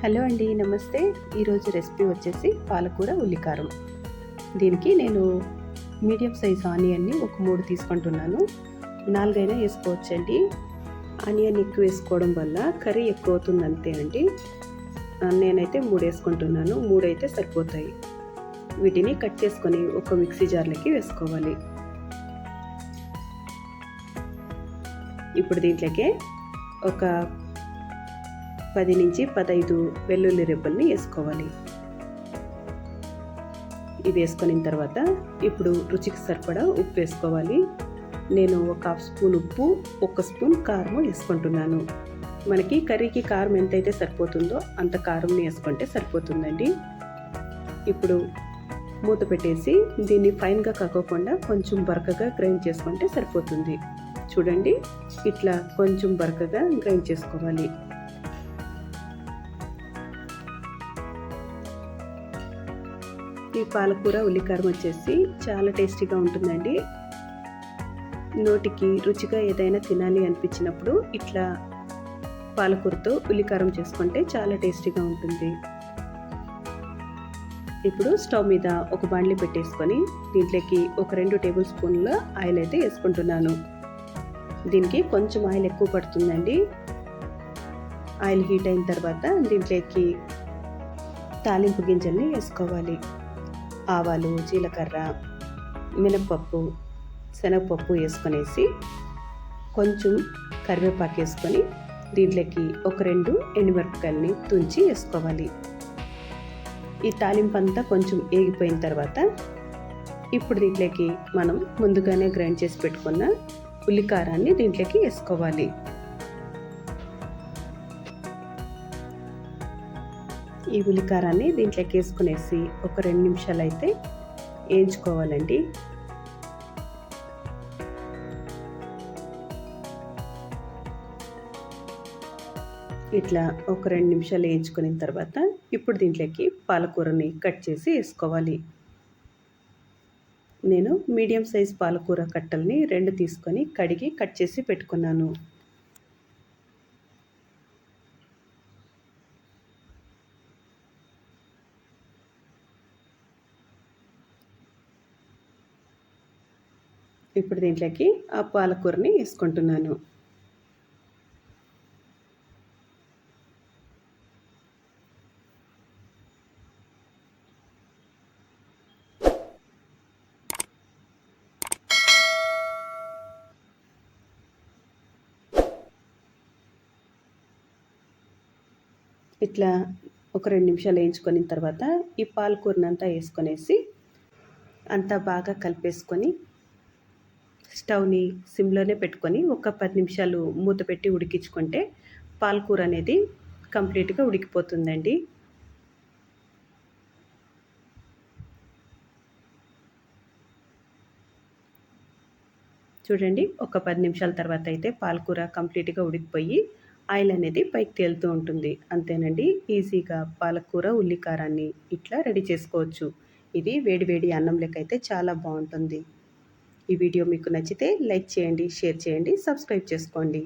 Hello అండి, నమస్తే. ఈరోజు రెసిపీ వచ్చేసి పాలకూర ఉల్లికారం. దీనికి నేను మీడియం సైజ్ ఆనియన్ని ఒక 3 తీసుకుంటున్నాను. 4 అయినా వేసుకోవచ్చండి. ఆనియన్ ఎక్కువ వేసుకోవడం వల్ల కర్రీ ఎక్కువ అవుతుంది అంతే అండి. నేనైతే 3 వేసుకుంటున్నాను. 3 అయితే సరిపోతాయి. వీటిని కట్ చేసుకొని ఒక మిక్సీ జార్లోకి వేసుకోవాలి. ఇప్పుడు దీంట్లోకి ఒక 10 నుంచి 15 వెల్లుల్లి రెబ్బల్ని వేసుకోవాలి. ఇవి వేసుకున్న తర్వాత ఇప్పుడు రుచికి సరిపడా ఉప్పు వేసుకోవాలి. నేను ఒక హాఫ్ స్పూన్ ఉప్పు, 1 స్పూన్ కారం వేసుకుంటున్నాను. మనకి కర్రీకి కారం ఎంతైతే సరిపోతుందో అంత కారంని వేసుకుంటే సరిపోతుందండి. ఇప్పుడు మూత పెట్టేసి దీన్ని ఫైన్గా కాకోకుండా కొంచెం బరకగా గ్రైండ్ చేసుకుంటే సరిపోతుంది. చూడండి, ఇట్లా కొంచెం బరకగా గ్రైండ్ చేసుకోవాలి. ఈ పాలకూర ఉల్లికారం వచ్చేసి చాలా టేస్టీగా ఉంటుందండి. నోటికి రుచిగా ఏదైనా తినాలి అనిపించినప్పుడు ఇట్లా పాలకూరతో ఉల్లికారం చేసుకుంటే చాలా టేస్టీగా ఉంటుంది. ఇప్పుడు స్టవ్ మీద ఒక బాండ్లీ పెట్టేసుకొని దీంట్లోకి ఒక 2 టేబుల్ స్పూన్ల ఆయిల్ అయితే వేసుకుంటున్నాను. దీనికి కొంచెం ఆయిల్ ఎక్కువ పడుతుందండి. ఆయిల్ హీట్ అయిన తర్వాత దీంట్లోకి తాలింపు గింజల్ని వేసుకోవాలి. ఆవాలు, జీలకర్ర, మినపప్పు, శనగపప్పు వేసుకొనేసి కొంచెం కరివేపాకు వేసుకొని దీంట్లోకి ఒక 2 ఎండుమిరపకాయలని తుంచి వేసుకోవాలి. ఈ తాలింపు అంతా కొంచెం ఏగిపోయిన తర్వాత ఇప్పుడు దీంట్లోకి మనం ముందుగానే గ్రైండ్ చేసి పెట్టుకున్న ఉల్లికారాన్ని దీంట్లోకి వేసుకోవాలి. ఈ ఉల్లికారాన్ని దీంట్లోకి వేసుకునేసి ఒక 2 నిమిషాలు అయితే వేయించుకోవాలండి. ఇట్లా ఒక 2 నిమిషాలు వేయించుకున్న తర్వాత ఇప్పుడు దీంట్లోకి పాలకూరని కట్ చేసి వేసుకోవాలి. నేను మీడియం సైజ్ పాలకూర కట్టల్ని 2 తీసుకొని కడిగి కట్ చేసి పెట్టుకున్నాను. ఇప్పుడు దీంట్లోకి ఆ పాలకూరని వేసుకుంటున్నాను. ఇట్లా ఒక 2 నిమిషాలు వేయించుకున్న తర్వాత ఈ పాలకూరనంతా వేసుకొనేసి అంతా బాగా కలిపేసుకొని స్టవ్ని సిమ్లోనే పెట్టుకొని ఒక 10 నిమిషాలు మూత పెట్టి ఉడికించుకుంటే పాలకూర అనేది కంప్లీట్గా ఉడికిపోతుందండి. చూడండి, ఒక 10 నిమిషాల తర్వాత అయితే పాలకూర కంప్లీట్గా ఉడికిపోయి ఆయిల్ అనేది పైకి తేలుతూ ఉంటుంది. అంతేనండి, ఈజీగా పాలకూర ఉల్లికారాన్ని ఇట్లా రెడీ చేసుకోవచ్చు. ఇది వేడి వేడి అన్నం లెక్క అయితే చాలా బాగుంటుంది. ఈ వీడియో మీకు నచ్చితే లైక్ చేయండి, షేర్ చేయండి, సబ్స్క్రైబ్ చేసుకోండి.